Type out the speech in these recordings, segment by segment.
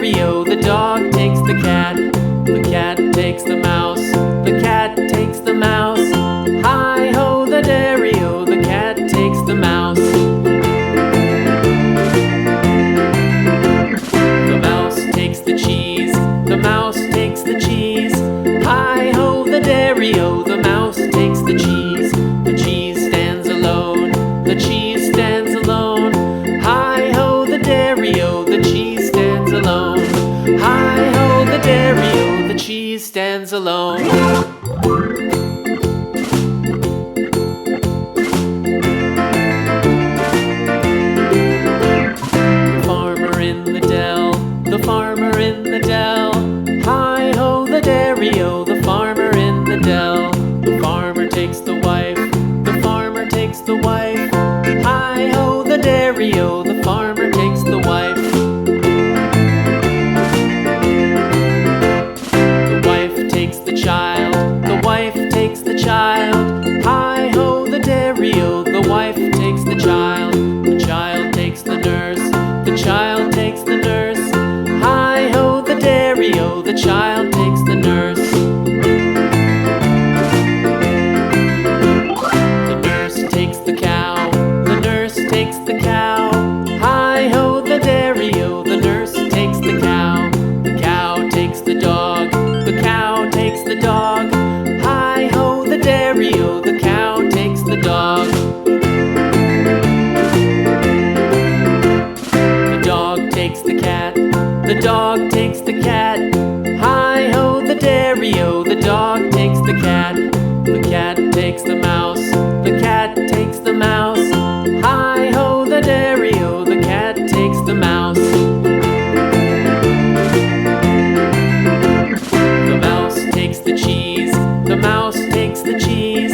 dairy-o, the dog takes the cat. The cat takes the mouse. The cat takes the mouse. Hi-ho, the dairy-o, the cat takes the mouse. The mouse takes the cheese. The mouse takes the cheese. Hi-ho, the dairy-o, the mouse takes the cheese. The cheese stands alone. The cheese stands alone. Hi-ho, the dairy-o, the cheese stands alone. Hi-ho, the dairy-o, the cheese stands alone. The farmer in the dell. The farmer in the dell. Hi-ho, the dairy-o, the farmer in the dell. The farmer takes the wife. The farmer takes the wife. Hi-ho, the dairy-o, the farmer takes the wife. The wife takes the child. The wife takes the child. Hi-ho, the dairy-o, the wife takes the child. The child takes the nurse. The child takes the nurse. Hi-ho, the dairy-o, the child takes the nurse. The nurse takes the cow. The nurse takes the cow. Hi-ho, the dairy-o, the nurse takes the cow. The cow takes the dog. The cow takes the dog. Hi-ho, the dairy-o, the cow takes the dog. The dog takes the cat. The dog takes the cat. Hi-ho, the dairy-o, the dog takes the cat. The cat takes the mouse. The cat takes the mouse. Hi-ho, the dairy-o, the cat takes the mouse. The mouse takes the cheese. The mouse takes the cheese.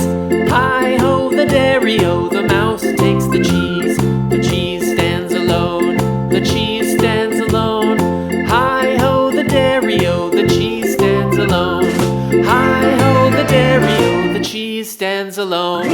Hi-ho, the dairy-o, the mouse takes the cheese. The cheese stands alone. The cheese stands alone. Hi-ho, the dairy-o, the cheese stands alone. Hi-ho, the dairy-o, the cheese stands alone.